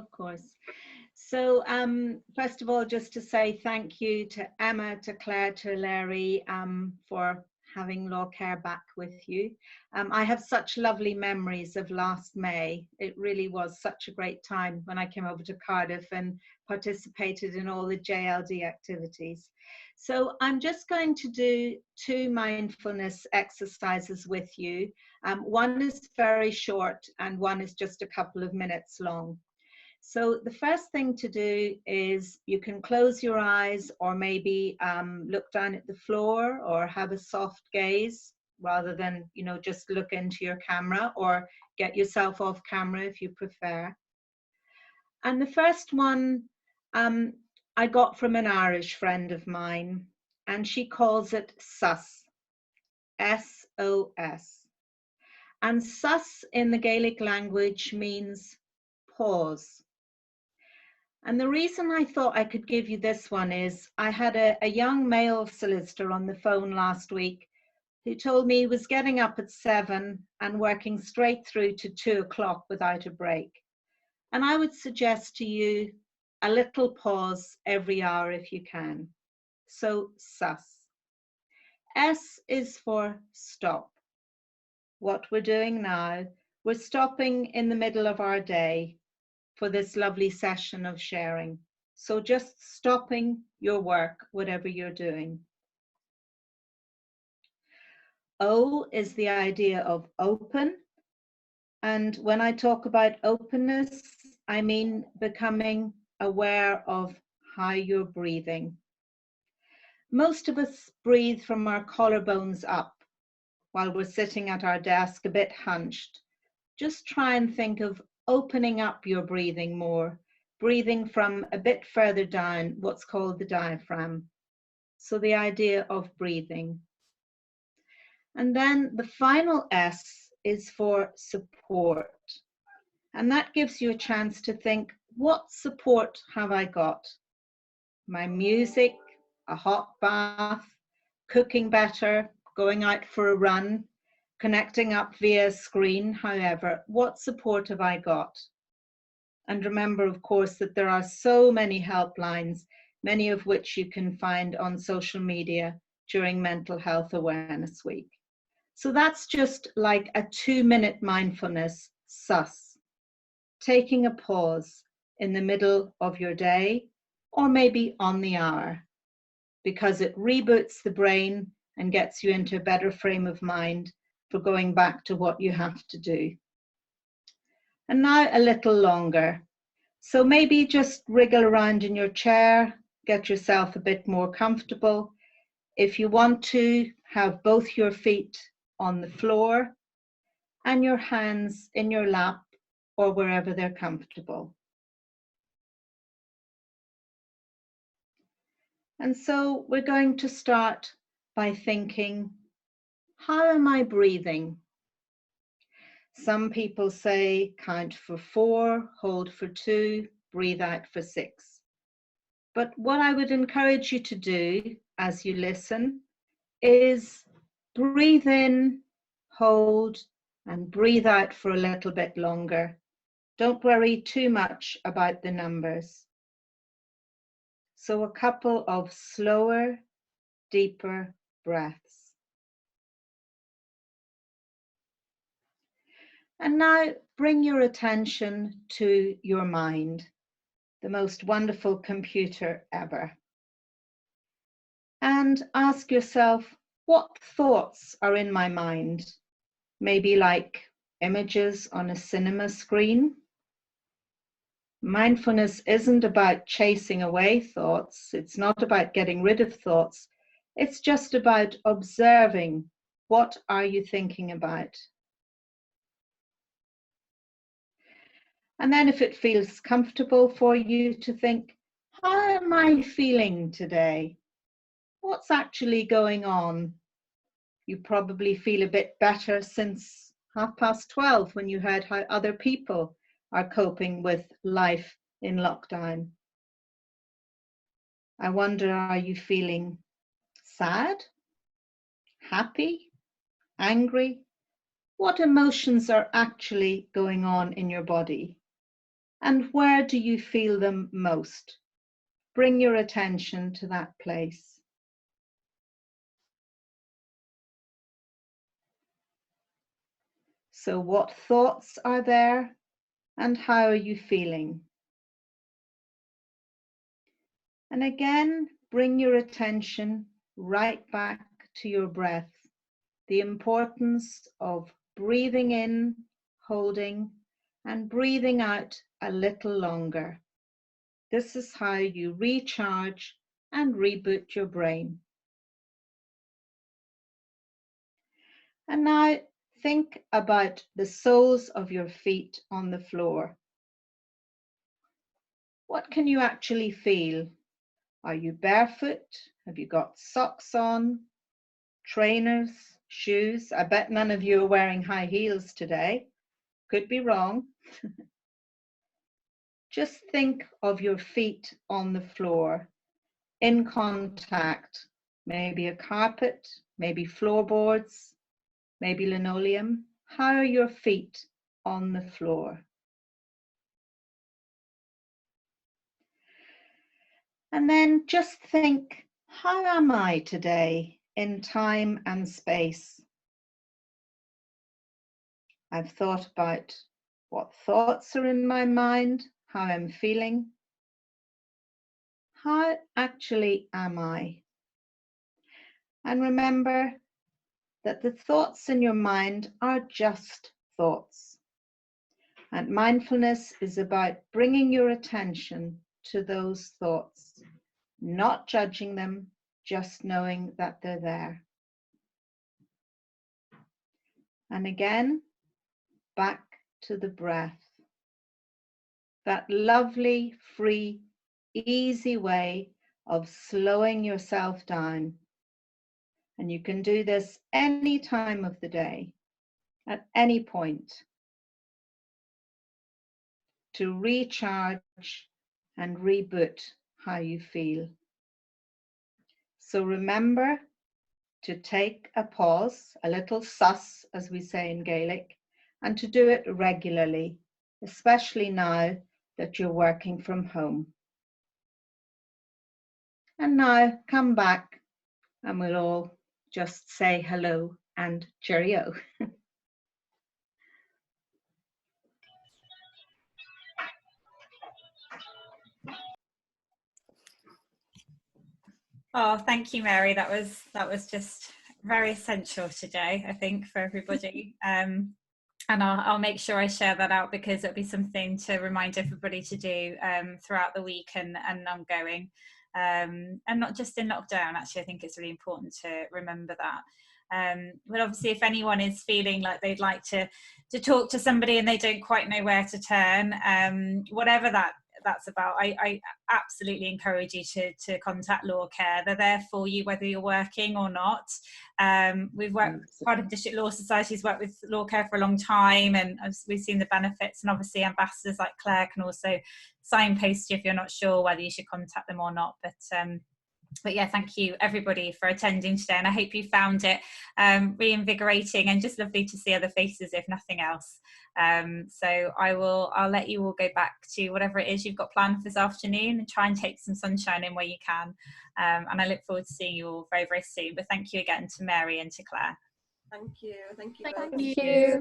Of course. So first of all, just to say thank you to Emma, to Claire, to Larry for having LawCare back with you. I have such lovely memories of last May. It really was such a great time when I came over to Cardiff and participated in all the JLD activities. So I'm just going to do two mindfulness exercises with you. One is very short and one is just a couple of minutes long. So the first thing to do is you can close your eyes or maybe look down at the floor or have a soft gaze rather than, just look into your camera, or get yourself off camera if you prefer. And the first one I got from an Irish friend of mine, and she calls it SOS, S-O-S. And SOS in the Gaelic language means pause. And the reason I thought I could give you this one is I had a young male solicitor on the phone last week who told me he was getting up at 7 and working straight through to 2 o'clock without a break. And I would suggest to you a little pause every hour if you can. So SOS. S is for stop. What we're doing now, we're stopping in the middle of our day for this lovely session of sharing. So just stopping your work, whatever you're doing. O is the idea of open. And when I talk about openness, I mean becoming aware of how you're breathing. Most of us breathe from our collarbones up while we're sitting at our desk a bit hunched. Just try and think of opening up your breathing more, breathing from a bit further down, what's called the diaphragm. So the idea of breathing. And then the final S is for support. And that gives you a chance to think, what support have I got? My music, a hot bath, cooking better, going out for a run, connecting up via screen, however, what support have I got? And remember, of course, that there are so many helplines, many of which you can find on social media during Mental Health Awareness Week. So that's just like a 2-minute mindfulness, SOS, taking a pause in the middle of your day or maybe on the hour, because it reboots the brain and gets you into a better frame of mind for going back to what you have to do. And now a little longer. So maybe just wriggle around in your chair, get yourself a bit more comfortable. If you want to, have both your feet on the floor and your hands in your lap or wherever they're comfortable. And so we're going to start by thinking, how am I breathing? Some people say count for 4, hold for 2, breathe out for 6. But what I would encourage you to do as you listen is breathe in, hold, and breathe out for a little bit longer. Don't worry too much about the numbers. So a couple of slower, deeper breaths. And now bring your attention to your mind, the most wonderful computer ever. And ask yourself, what thoughts are in my mind? Maybe like images on a cinema screen. Mindfulness isn't about chasing away thoughts. It's not about getting rid of thoughts. It's just about observing, what are you thinking about? And then if it feels comfortable for you to think, how am I feeling today? What's actually going on? You probably feel a bit better since 12:30 when you heard how other people are coping with life in lockdown. I wonder, are you feeling sad, happy, angry? What emotions are actually going on in your body? And where do you feel them most? Bring your attention to that place. So what thoughts are there and how are you feeling? And again, bring your attention right back to your breath. The importance of breathing in, holding, and breathing out a little longer. This is how you recharge and reboot your brain. And now think about the soles of your feet on the floor. What can you actually feel? Are you barefoot? Have you got socks on? Trainers? Shoes? I bet none of you are wearing high heels today. Could be wrong. Just think of your feet on the floor, in contact. Maybe a carpet, maybe floorboards, maybe linoleum. How are your feet on the floor? And then just think, how am I today in time and space? I've thought about what thoughts are in my mind, how I'm feeling. How actually am I? And remember that the thoughts in your mind are just thoughts. And mindfulness is about bringing your attention to those thoughts, not judging them, just knowing that they're there. And again, back to the breath. That lovely, free, easy way of slowing yourself down. And you can do this any time of the day, at any point, to recharge and reboot how you feel. So remember to take a pause, a little sus, as we say in Gaelic, and to do it regularly, especially now that you're working from home. And now come back and we'll all just say hello and cheerio. Oh, thank you, Mary. That was just very essential today, I think, for everybody. And I'll make sure I share that out, because it'll be something to remind everybody to do throughout the week and ongoing. And not just in lockdown. Actually, I think it's really important to remember that. But obviously, if anyone is feeling like they'd like to talk to somebody and they don't quite know where to turn, whatever that's about, I absolutely encourage you to contact LawCare. They're there for you whether you're working or not. We've worked, Cardiff District Law Society's worked with LawCare for a long time, and we've seen the benefits, and obviously ambassadors like Claire can also signpost you if you're not sure whether you should contact them or not. But yeah, thank you everybody for attending today, and I hope you found it reinvigorating and just lovely to see other faces, if nothing else. So I'll let you all go back to whatever it is you've got planned for this afternoon, and try and take some sunshine in where you can. And I look forward to seeing you all very, very soon. But thank you again to Mary and to Claire. Thank you. Thank you. Thank you.